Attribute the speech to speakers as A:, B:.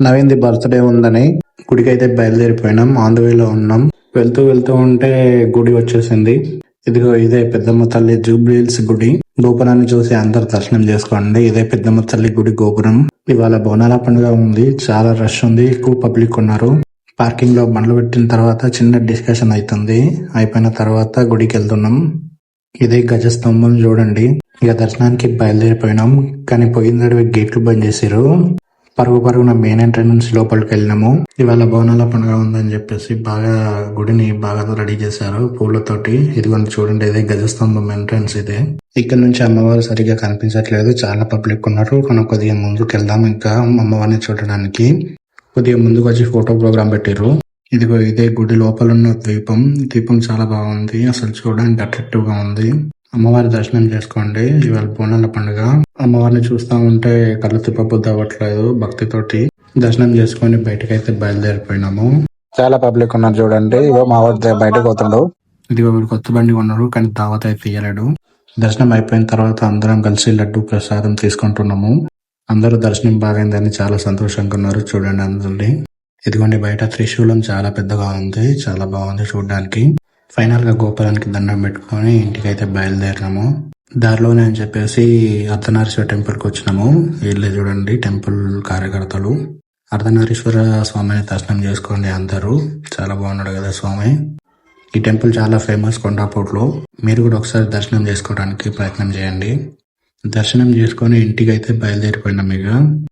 A: నవీన్‌ది birthday ఉందని గుడికైతే బయలుదేరిపోయినాం. On the వేలో ఉన్నాం. వెళ్తూ వెళ్తూ ఉంటే గుడి వచ్చేసింది. ఇదిగో ఇదే పెద్దమ్మ తల్లి జూబ్లీ హిల్స్ గుడి. గోపురాన్ని చూసి అందరు దర్శనం చేసుకోండి. ఇదే పెద్దమ్మ తల్లి గుడి గోపురం. ఇవాళ బోనాల పండుగ ఉంది. చాలా రష్ ఉంది. ఎక్కువ పబ్లిక్ ఉన్నారు. పార్కింగ్ లో బండ్లు పెట్టిన తర్వాత చిన్న డిస్కషన్ అవుతుంది. అయిపోయిన తర్వాత గుడికి వెళ్తున్నాం. ఇదే గజస్తంభం చూడండి. ఇక దర్శనానికి బయలుదేరిపోయినాం. కానీ పోయిన గేట్లు బంద్ చేసారు. పరుగున మెయిన్ ఎంట్రన్స్ నుంచి లోపలికి వెళ్ళినాము. ఇవాళ బోనాల పండుగ ఉందని చెప్పేసి గుడిని బాగా రెడీ చేశారు పూలతోటి. ఇదిగోండి చూడండి, ఇదే గజస్తంభం ఎంట్రన్స్ ఇదే. ఇక్కడ నుంచి అమ్మవారు సరిగ్గా కనిపించట్లేదు. చాలా పబ్లిక్ ఉన్నారు. మనం కొద్దిగా ముందుకు వెళ్దాం ఇంకా అమ్మవారిని చూడడానికి. కొద్దిగా ముందుకు వచ్చి ఫోటో ప్రోగ్రామ్ పెట్టారు. ఇదిగో ఇదే గుడి లోపల ఉన్న దీపం చాలా బాగుంది. అసలు చూడడానికి అట్రాక్టివ్ గా ఉంది. అమ్మవారి దర్శనం చేసుకోండి. ఇవాళ బోనాల పండుగ. అమ్మవారిని చూస్తా ఉంటే కళ్ళు తిప్పబుద్ధి అవ్వట్లేదు. భక్తితోటి దర్శనం చేసుకుని బయటకైతే బయలుదేరిపోయినాము. చాలా పబ్లిక్ ఉన్నారు చూడండి. ఇగో మా వాడు బయటకు పోతుండు. ఇదిగో వీడు కొత్త బండి కొన్నారు కానీ దావత్ అయితే తీయలేడు. దర్శనం అయిపోయిన తర్వాత అందరం కలిసి లడ్డు ప్రసాదం తీసుకుంటున్నాము. అందరూ దర్శనం బాగైందని చాలా సంతోషంగా ఉన్నారు. చూడండి అందరినీ. ఇదిగోండి బయట త్రిశూలం చాలా పెద్దగా ఉంది. చాలా బాగుంది చూడడానికి. ఫైనల్ గా గోపురానికి దండం పెట్టుకుని ఇంటికైతే బయలుదేరినాము. దారిలోనే అని చెప్పేసి అర్ధనారీశ్వర టెంపుల్ కి వచ్చినాము. వీళ్ళే చూడండి టెంపుల్ కార్యకర్తలు. అర్ధనారీశ్వర స్వామిని దర్శనం చేసుకోండి అందరూ. చాలా బాగున్నాడు కదా స్వామి. ఈ టెంపుల్ చాలా ఫేమస్ కొండాపూర్లో. మీరు కూడా ఒకసారి దర్శనం చేసుకోవడానికి ప్రయత్నం చేయండి. దర్శనం చేసుకొని ఇంటికైతే బయలుదేరిపోయినాం ఇక.